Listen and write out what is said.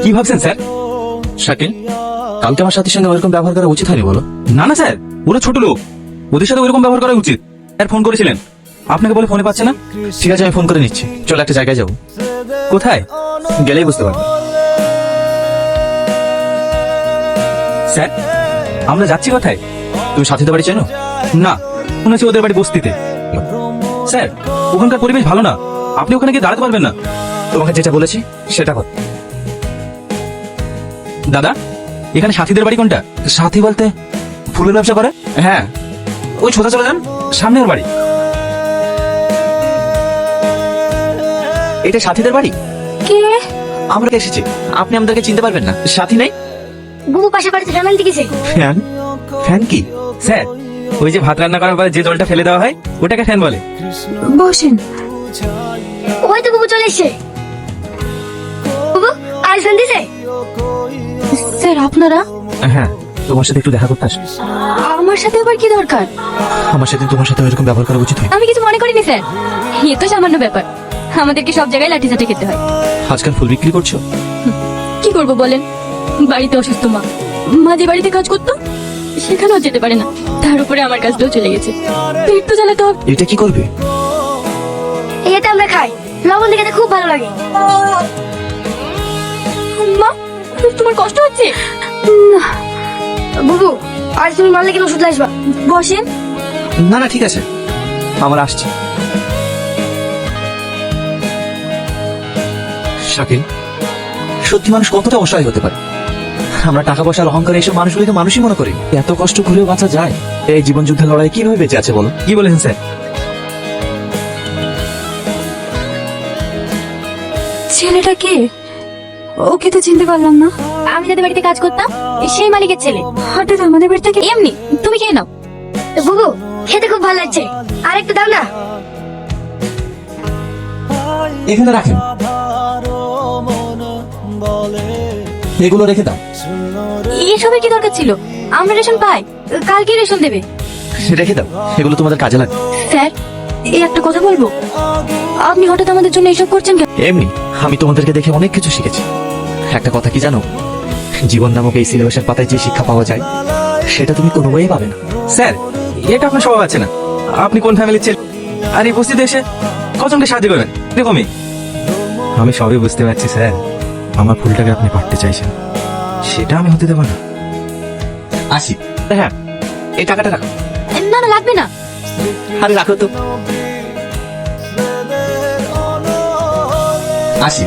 কি ভাবছেন স্যার? শাকিল, কালকে আমার সাথীর সঙ্গে ওরকম ব্যবহার করা উচিত হয়নি বলো? না না স্যার, ওরা ছোট লোক, ওদের সাথে ওইরকম ব্যবহার করা উচিত। স্যার ফোন করেছিলেন, আপনাকে বলে ফোনে পাচ্ছে না। ঠিক আছে, আমি ফোন করে নিচ্ছি। চল একটা জায়গায় যাবো। কোথায়? গেলেই বুঝতে পারবো। স্যার আমরা যাচ্ছি কোথায়? তুমি সাথীদের বাড়ি চেনো? না, শুনেছি ওদের বাড়ি বস্তিতে। স্যার ওখানকার পরিবেশ ভালো না, আপনি ওখানে গিয়ে দাঁড়াতে পারবেন না। তোমাকে যেটা বলেছি সেটা কর। দাদা, এখানে সাথীদের বাড়ি কোনটা? সাথী বলতে ফুলের ব্যবসা করে? হ্যাঁ, ওই সোজা চলে যান, সামনে ওর বাড়ি। এটা সাথীদের বাড়ি। কে? আমরা এসেছি, আপনি আমাদেরকে চিনতে পারবেন না। সাথী নেই? বুবু পাশে বাড়িতে ফ্যান আনতে গেছে। ফ্যান? ফ্যান কি? স্যার ওই যে ভাত রান্না করার পরে যে জলটা ফেলে দেওয়া হয় ওটাকে ফ্যান বলে। বসেন। ওই তো বুবু চলে এসছে। বুবু আর ফ্যান দিছে? স্যার আপনারা? হ্যাঁ, তোমার সাথে একটু দেখা করতে আসি। আমার সাথে আবার কি দরকার? আমার সাথে তোমার সাথে এরকম ব্যবহার করা উচিত হয়? আমি কিছু মনে করিনি স্যার, এ তো সামান্য ব্যাপার। আমাদেরকে সব জায়গায় লাঠি চাটি খেতে হয়। আজকাল ফুল বিক্রি করছো? কি করব বলেন, বাড়িতে অসুস্থ মা, মা যে বাড়িতে কাজ করতো সেখানেও যেতে পারে না, তার উপরে আমার কাজটাও চলে গেছে, পেট তো জ্বালাতে হবে। এটা কি করবে? এটা আমরা খাই, লবণ দেখে খুব ভালো লাগে। মা তোমার কষ্ট হচ্ছে? না বুবু, আজ তুমি মারলে কেন ওষুধ আসবা। বসেন। না না, ঠিক আছে, আমার আসছে। শাকিল, সত্যি মানুষ কতটা অসহায় হতে পারে। আমরা টাকা পয়সার অহংকারে এসব মানুষগুলোকে মানুষই মনে করি। এত কষ্ট করেও বাঁচা যায়? এই জীবন যুদ্ধের লড়াই কিভাবে বেঁচে আছে বলো? কি বলেছেন স্যার? ছেলেটা কে? ওকে তো চিনতে পারলাম না। আমি যাদের বাড়িতে কাজ করতাম সেই মালিকের ছেলে। হঠাৎ আমাদের বাড়ি থেকে এমনি। তুমি খেয়ে নাও। বুবু খেতে খুব ভালো লাগছে, আর একটু দাও না। এখানে রাখেন, এগুলো রেখে দাও। এসবের কি দরকার ছিল? আমরা রেশন পাই, কালকে রেশন দেবে। রেখে দাও, এগুলো তোমাদের কাজে লাগবে। স্যার এই একটা কথা বলবো, আপনি হঠাৎ আমাদের জন্য এসব করছেন কেন? এমনি, আমি তোমাদেরকে দেখে অনেক কিছু শিখেছি। একটা কথা কি জানো, জীবন নামক এই সিলেবাসের পাতায় যে শিক্ষা পাওয়া যায় সেটা তুমি কোনো বইয়ে পাবে না। স্যার এটা আপনার স্বভাব আছে না, আপনি কোন ফ্যামিলির ছেলে আর এই বস্তিতে এসে কজনকে সাহায্য করবেন এরকমই? আমি সবই বুঝতে পারছি স্যার, আমার ফুলটাকে আপনি পাঠতে চাইছেন, সেটা আমি হতে দেবো না। আসি। হ্যাঁ, এই টাকাটা রাখো। না না লাগবে না। আরে রাখো তো। আসি।